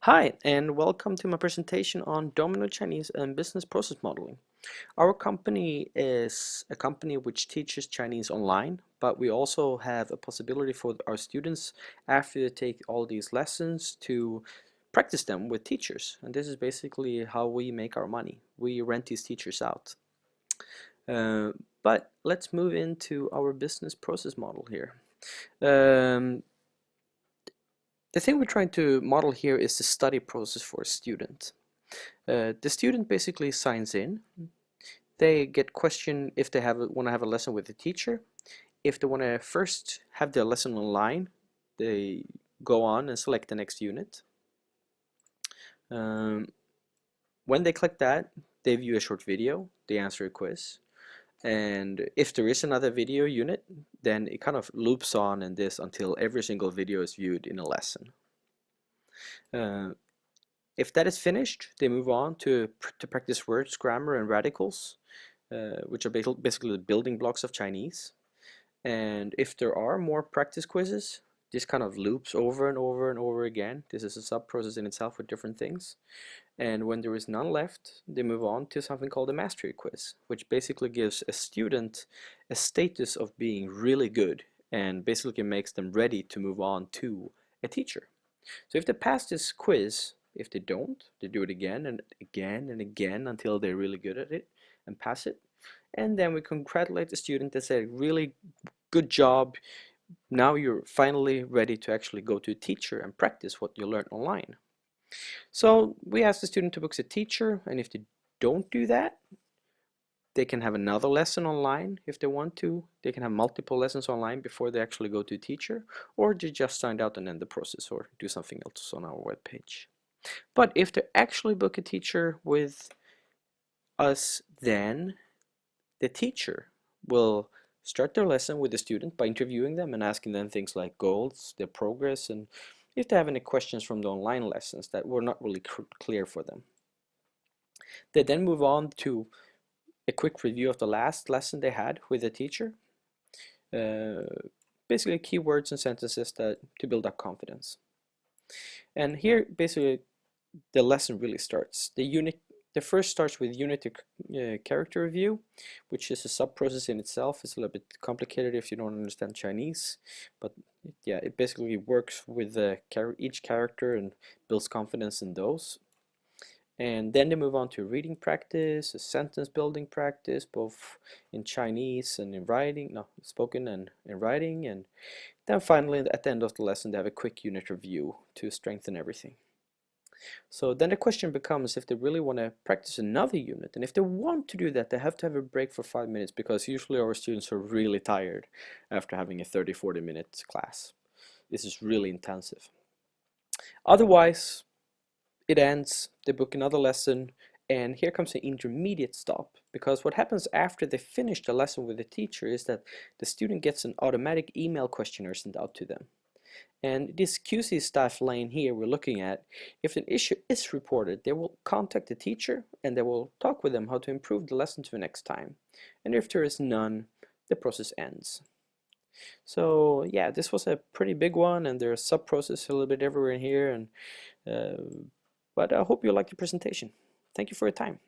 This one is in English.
Hi, and welcome to my presentation on Domino Chinese and business process modeling. Our company is a company which teaches Chinese online, but we also have a possibility for our students after they take all these lessons to practice them with teachers. And this is basically how we make our money. We rent these teachers out. Uh, but let's move into our business process model here. Um, the thing we're trying to model here is the study process for a student. The student basically signs in. They get questioned if they want to have a lesson with the teacher. If they want to first have their lesson online, they go on and select the next unit. Um, when they click that, they view a short video, they answer a quiz. And if there is another video unit, then it kind of loops on in this until every single video is viewed in a lesson. If that is finished, they move on to practice words, grammar, and radicals, which are basically the building blocks of Chinese. And if there are more practice quizzes, this kind of loops over and over and over again. This is a sub-process in itself with different things. And when there is none left, they move on to something called a mastery quiz, which basically gives a student a status of being really good and basically makes them ready to move on to a teacher. So if they pass this quiz, if they don't, they do it again and again and again until they're really good at it and pass it. And then we congratulate the student and say, really good job. Now you're finally ready to actually go to a teacher and practice what you learned online. So we ask the student to book a teacher, and if they don't do that, they can have another lesson online if they want to. They can have multiple lessons online before they actually go to a teacher, or they just sign out and end the process or do something else on our webpage. But if they actually book a teacher with us, then the teacher will start their lesson with the student by interviewing them and asking them things like goals, their progress, and if they have any questions from the online lessons that were not really clear for them. They then move on to a quick review of the last lesson they had with the teacher. Basically keywords and sentences to build up confidence. And here basically the lesson really starts. The first starts with unit character review, which is a sub-process in itself. It's a little bit complicated if you don't understand Chinese, but yeah, it basically works with each character and builds confidence in those. And then they move on to reading practice, a sentence building practice, both in Chinese and in writing, no, spoken and in writing. And then finally, at the end of the lesson, they have a quick unit review to strengthen everything. So then the question becomes if they really want to practice another unit. And if they want to do that, they have to have a break for 5 minutes because usually our students are really tired after having a 30-40 minute class. This is really intensive. Otherwise, it ends, they book another lesson, and here comes an intermediate stop, because what happens after they finish the lesson with the teacher is that the student gets an automatic email questionnaire sent out to them. And this QC staff lane here we're looking at, if an issue is reported, they will contact the teacher and they will talk with them how to improve the lesson to the next time. And if there is none, the process ends. So yeah, this was a pretty big one, and there's sub-process a little bit everywhere in here, and but I hope you liked the presentation. Thank you for your time.